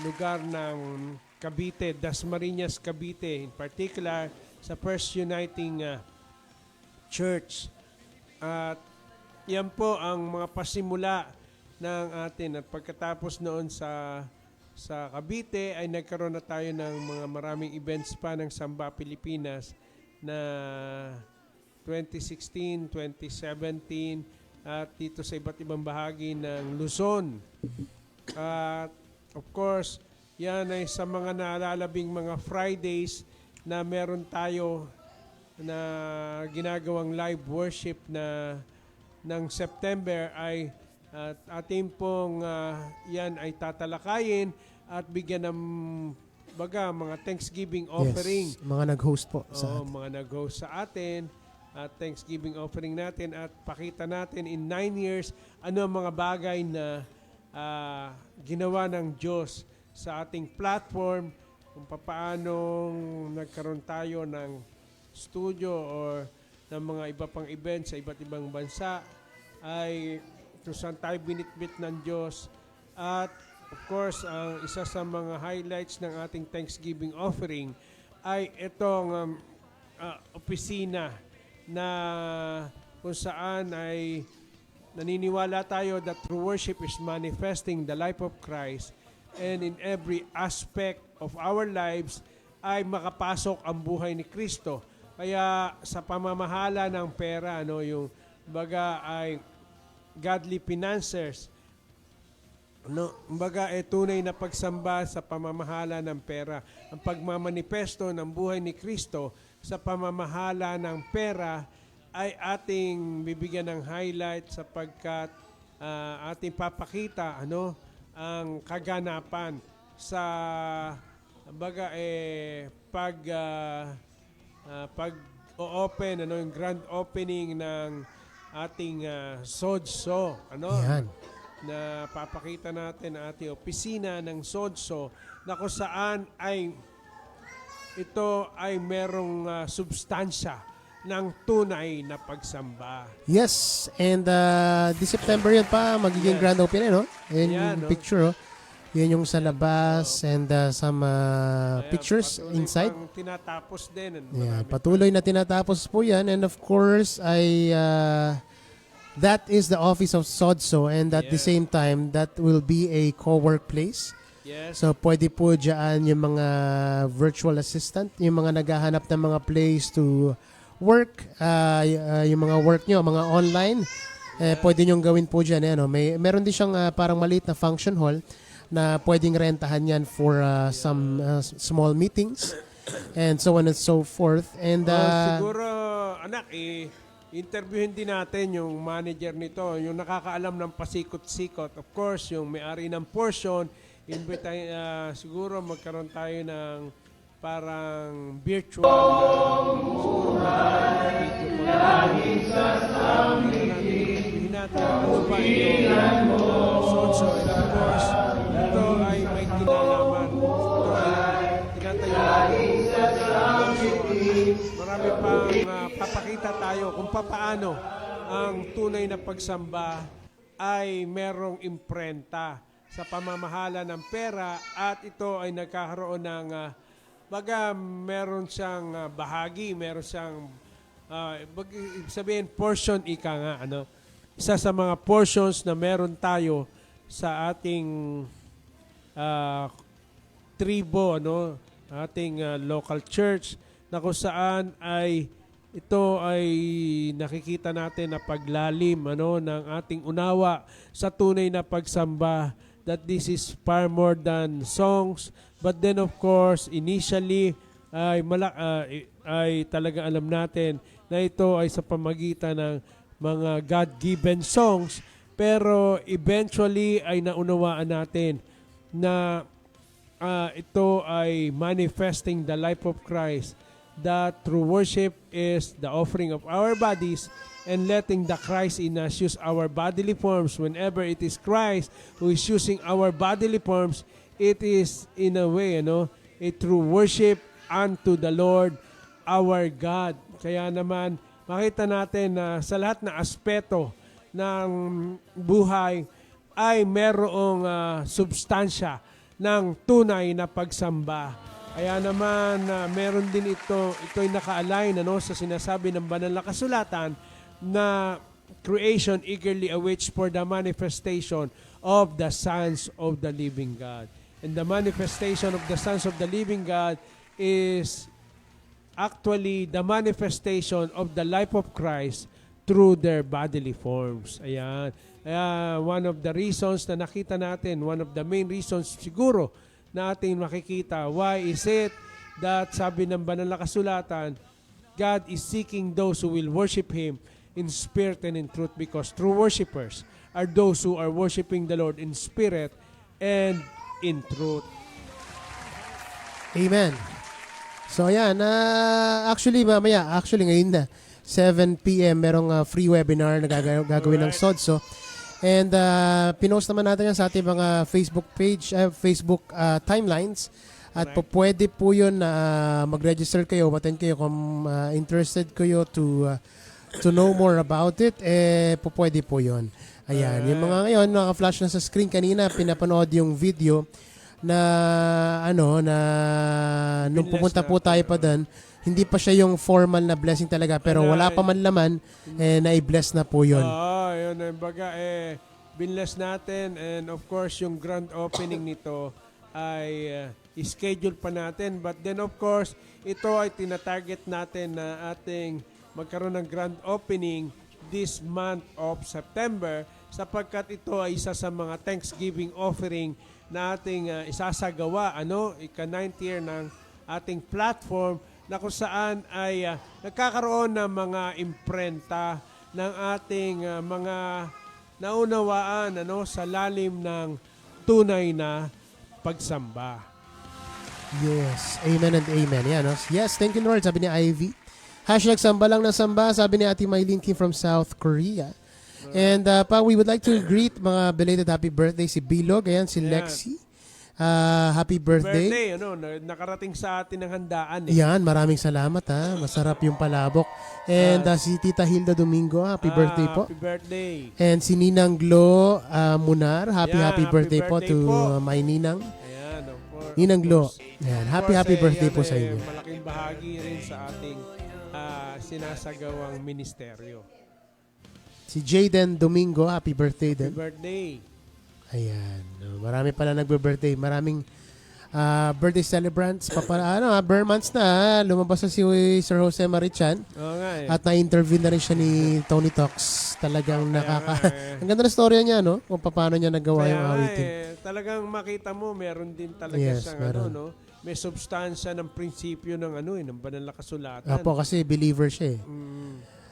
lugar ng Cavite, Dasmariñas, Cavite, in particular sa First Uniting Church. At yan po ang mga pasimula ng atin. At pagkatapos noon sa Cavite ay nagkaroon na tayo ng mga maraming events pa ng Samba Pilipinas na 2016, 2017 at dito sa iba't ibang bahagi ng Luzon. At of course, yan ay sa mga nalalabing mga Fridays na meron tayo na ginagawang live worship na ng September ay ating pong yan ay tatalakayin at bigyan ng mga Thanksgiving offering. Yes, mga nag-host po sa atin. Mga nag-host sa atin at Thanksgiving offering natin at pakita natin in 9 years ano ang mga bagay na ginawa ng Diyos sa ating platform, kung paano nagkaroon tayo ng studio or ng mga iba pang events sa iba't ibang bansa ay kung saan tayo binitbit ng Diyos. At of course, ang isa sa mga highlights ng ating Thanksgiving offering ay itong opisina na kung saan ay naniniwala tayo that true worship is manifesting the life of Christ, and in every aspect of our lives ay makapasok ang buhay ni Kristo. Kaya sa pamamahala ng pera, yung baga ay godly financiers, baga tunay na pagsamba sa pamamahala ng pera. Ang pagmamanifesto ng buhay ni Kristo sa pamamahala ng pera ay ating bibigyan ng highlight sapagkat ating papakita ang kaganapan sa baga pag-open yung grand opening ng ating SODSO Yan. na papakita natin ang ating opisina ng SODSO na kung saan ay ito ay merong substansya ng tunay na pagsamba. Yes, and this September yan pa, magiging Yes. grand opening, no? Yan Ayan, yung picture, oh. Yan yung sa labas and some pictures Patuloy inside. pang tinatapos din. Yeah, patuloy na tinatapos po yan. And of course, that is the office of SODSO, and at the Yeah. same time, that will be a co-work place. Yes. So, pwede po dyan yung mga virtual assistant, yung mga naghahanap ng mga place to work, yung mga work nyo, mga online, pwede nyong gawin po dyan. Meron din siyang parang maliit na function hall na pwedeng rentahan yan for some small meetings and so on and so forth. And Siguro, anak, interviewin din natin yung manager nito, yung nakakaalam ng pasikot-sikot. Of course, yung may-ari ng portion, siguro magkaroon tayo ng parang virtual So, of course, ito ay may kinalaman. Ito ay tinatayo. Marami pang papakita tayo kung paano ang tunay na pagsamba ay merong imprenta sa pamamahala ng pera at ito ay nagkakaroon ng baga meron siyang bahagi, meron siyang ibig sabihin portion ika nga ano. Isa sa mga portions na meron tayo sa ating tribo ano, ating local church na kung saan ay ito ay nakikita natin na paglalim ano ng ating unawa sa tunay na pagsamba, that this is far more than songs, but then of course initially ay talaga alam natin na ito ay sa pamagitan ng mga God-given songs, pero eventually ay naunawaan natin na ito ay manifesting the life of Christ, that true worship is the offering of our bodies and letting the Christ in us use our bodily forms. Whenever it is Christ who is using our bodily forms, it is in a way, a true worship unto the Lord our God. Kaya naman, makita natin na sa lahat na aspeto ng buhay ay merong substansya ng tunay na pagsamba. Kaya naman, meron din ito'y naka-align sa sinasabi ng banal na kasulatan na creation eagerly awaits for the manifestation of the sons of the living God. And the manifestation of the sons of the living God is actually the manifestation of the life of Christ through their bodily forms. Ayan. One of the reasons na nakita natin, one of the main reasons siguro na ating makikita, why is it that sabi ng banal na kasulatan, God is seeking those who will worship Him in spirit and in truth, because true worshipers are those who are worshiping the Lord in spirit and in truth. Amen. So ayan, actually ngayon na 7 p.m. merong free webinar na gagawin ng SODSO. And pinost naman natin yan sa ating mga Facebook page, Facebook timelines. At pwede po yun na mag-register kayo, attend kayo kung interested kayo to know more about it, pwede po yun. Ayan, yung mga ngayon, naka-flash na sa screen kanina, pinapanood yung video na nung pumunta po tayo pa doon, hindi pa siya yung formal na blessing talaga, pero wala pa man laman, na-i-bless na po yun. Yun. Baga, binless natin, and of course, yung grand opening nito ay schedule pa natin. But then, of course, ito ay tinatarget natin na ating magkaroon ng grand opening this month of September, sapagkat ito ay isa sa mga Thanksgiving offering na ating isasagawa, ika-9th year ng ating platform, na kung saan ay nagkakaroon ng mga imprenta ng ating mga naunawaan sa lalim ng tunay na pagsamba. Yes. Amen and amen. Yan, no? Yes, thank you Lord, sabi ni Ivy. #samba lang ng samba, sabi ni Ate Mylene Kim from South Korea. And we would like to greet mga belated happy birthday si Bilog, ayan, si Lexi. Happy birthday. Nakarating sa atin ng handaan. Yan, maraming salamat ha. Masarap yung palabok. And si Tita Hilda Domingo, happy birthday po. Happy birthday. And si Ninang Glo Munar, happy birthday po to my Ninang. Ayan, of course. Ninang Glo. Ayan, happy birthday po sa inyo. Malaking bahagi rin sa ating sinasagawang ministeryo. Si Jayden Domingo, happy birthday din. Happy birthday. Ayan. Marami pala nagbe-birthday. Maraming birthday celebrants. Bare months na. Lumabas na si Sir Jose Marichan. Oo nga eh. At na-interview na rin siya ni Tony Talks. Talagang Ang ganda na storya niya, no? Kung paano niya nagawa yung awitin. Talagang makita mo, meron din talaga Yes, siyang meron. may substansya ng prinsipyo ng ng banal na kasulatan. Apo, kasi believer siya eh.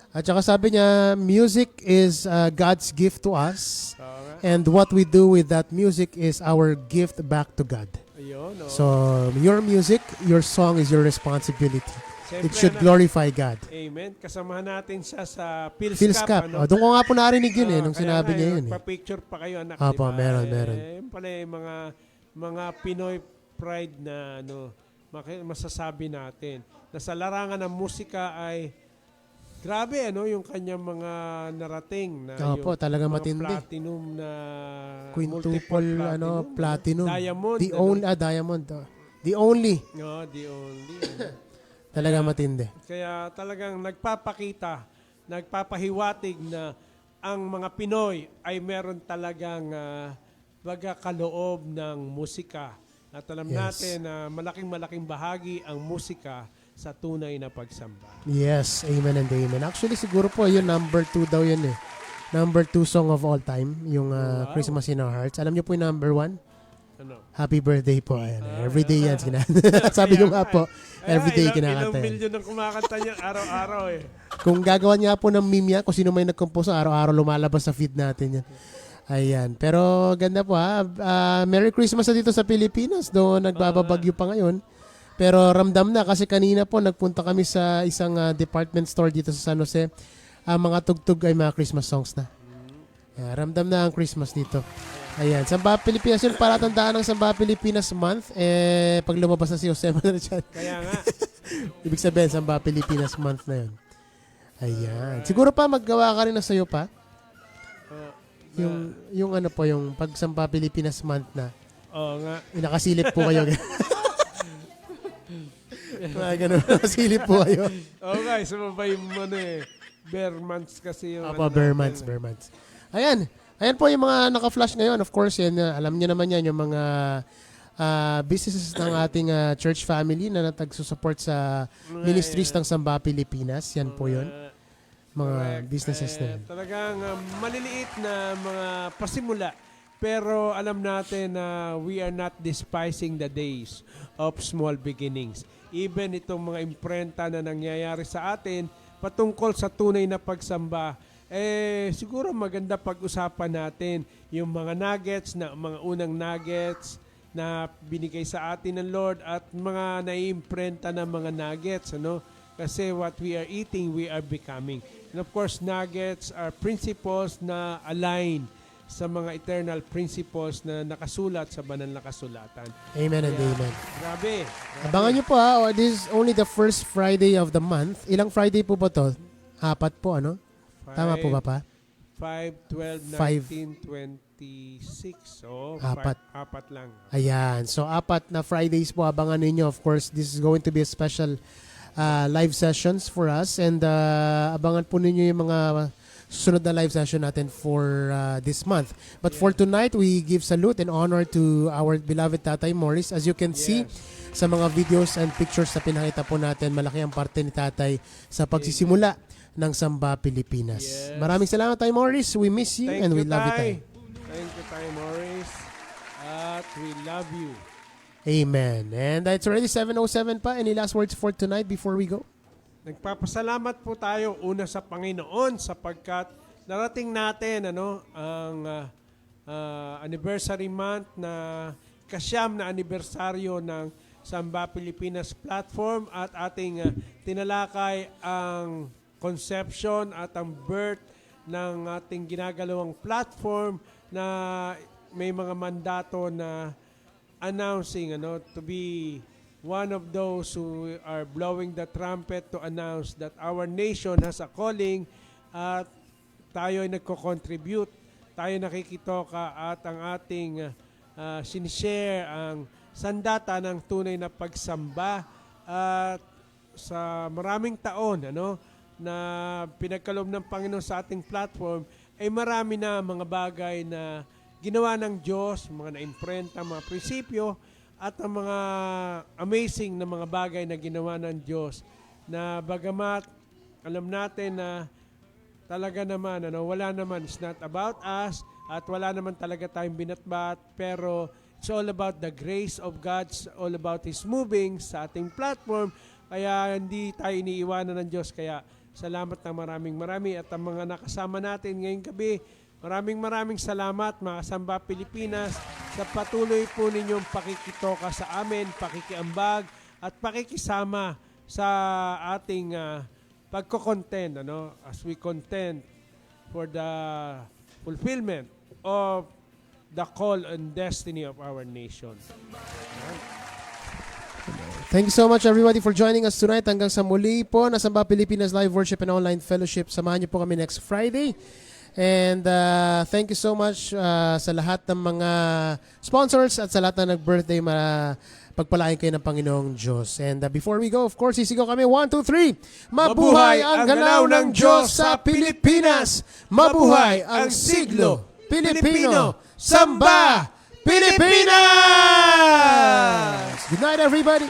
At saka sabi niya, music is God's gift to us. And what we do with that music is our gift back to God. Ayun, So, your music, your song is your responsibility. Siyempre, It should glorify God. Amen. Kasamahan natin siya sa Phil's PhilSCAP. Cup. Doon ko nga po narinig yun nung sinabi niya yun. Pa-picture pa kayo, anak. Apo, diba? meron. Yun pala yung mga Pinoy pride na masasabi natin. Na sa larangan ng musika ay Grabe yung kanyang mga narating na Opo, yung talagang mga matindi. platinum na Quintuple platinum. Diamond. The only diamond. The only. No, the only. Talagang matindi. Kaya talagang nagpapahiwatig na ang mga Pinoy ay meron talagang baga kaloob ng musika. At alam Yes. natin na malaking bahagi ang musika sa tunay na pagsamba. Yes, amen and amen. Actually, siguro po yun, number 2 daw yun eh. Number 2 song of all time, yung Wow. Christmas in Our Hearts. Alam niyo po yung number 1? Ano? Happy birthday po. Ayan, everyday yan. Sabi ko nga po, everyday kinakanta Ilang yan. milyon ang kumakanta niya araw-araw eh. Kung gagawan nga po ng meme yan, kung sino may nag-compose, araw-araw lumalabas sa feed natin yan. Ayan. Pero ganda po ha. Merry Christmas na dito sa Pilipinas. Doon nagbababagyo pa ngayon. Pero ramdam na kasi kanina po nagpunta kami sa isang department store dito sa San Jose. Ang mga tugtog ay mga Christmas songs na. Ramdam na ang Christmas dito. Ayan. Samba Pilipinas yun. Palatandaan ng Samba Pilipinas month. Pag lumabas na si Jose Manuel dyan. Kaya nga. Ibig sabihin, Samba Pilipinas month na yun. Ayan. Siguro pa maggawa ka rin na sa'yo pa. Yung ano po, yung pag Samba Pilipinas month na. Oo nga. Nakasilip po kayo. Ganun, nakasilip po kayo. Oo guys, sumabay mo bare months kasi yung Opo, bare months. Ayan. Ayan po yung mga naka-flash ngayon. Of course, yan, alam niyo naman yan, yung mga businesses ng ating church family na natagsusupport sa ministries ng Samba Pilipinas. Yan po yun. Mga businesses na yun. Talagang maliliit na mga pasimula. Pero alam natin na we are not despising the days of small beginnings. Even itong mga imprenta na nangyayari sa atin patungkol sa tunay na pagsamba, siguro maganda pag-usapan natin yung mga nuggets, mga unang nuggets na binigay sa atin ng Lord at mga naiimprenta na mga nuggets. Kasi what we are eating, we are becoming. And of course, nuggets are principles na align sa mga eternal principles na nakasulat sa banal na kasulatan. Amen and amen. Grabe. Abangan nyo po ha. This is only the first Friday of the month. Ilang Friday po ba to? 4 po, ano? Tama po ba pa? 5, 12, Five. 19, 26. So, Apat. Apat lang. Ayan. So, 4 na Fridays po. Abangan ninyo. Of course, this is going to be a special live sessions for us. And abangan po ninyo yung mga susunod na live session natin for this month. But for tonight, we give salute and honor to our beloved Tatay Morris. As you can see sa mga videos and pictures na pinakita po natin, malaki ang parte ni Tatay sa pagsisimula ng Samba Pilipinas. Yes. Maraming salamat, Tay Morris. We miss you and we love you, Tay. Thank you, Tay Morris. At we love you. Amen. And it's already 7:07 pa. Any last words for tonight before we go? Nagpapasalamat po tayo una sa Panginoon sapagkat narating natin ang anniversary month na kasyam na anibersaryo ng Samba Pilipinas platform at ating tinalakay ang conception at ang birth ng ating ginagalawang platform na may mga mandato na announcing to be one of those who are blowing the trumpet to announce that our nation has a calling at tayo ay nagko-contribute, tayo nakikitoka at ang ating sinishare ang sandata ng tunay na pagsamba at sa maraming taon na pinagkaloob ng Panginoon sa ating platform ay marami na mga bagay na ginawa ng Diyos, mga naimprenta, mga prinsipyo at ang mga amazing na mga bagay na ginawa ng Diyos na bagamat alam natin na talaga naman, wala naman, it's not about us at wala naman talaga tayong binatbat pero it's all about the grace of God, it's all about His moving sa ating platform kaya hindi tayo iniiwanan ng Diyos kaya salamat na marami at ang mga nakasama natin ngayong gabi maraming salamat mga Samba Pilipinas sa patuloy po ninyong pakikitoka sa amin, pakikiambag at pakikisama sa ating pagko-content as we contend for the fulfillment of the call and destiny of our nation. Thank you so much everybody for joining us tonight. Hanggang sa muli po na Samba Pilipinas Live Worship and Online Fellowship. Samahan niyo po kami next Friday. And thank you so much sa lahat ng mga sponsors at sa lahat na nag-birthday. Pagpalain kayo ng Panginoong Diyos. And before we go, of course, sisigaw kami. 1, 2, 3. Mabuhay ang galaw ng Diyos sa Pilipinas! Mabuhay ang siglo Pilipino! Samba Pilipinas! Good night, everybody!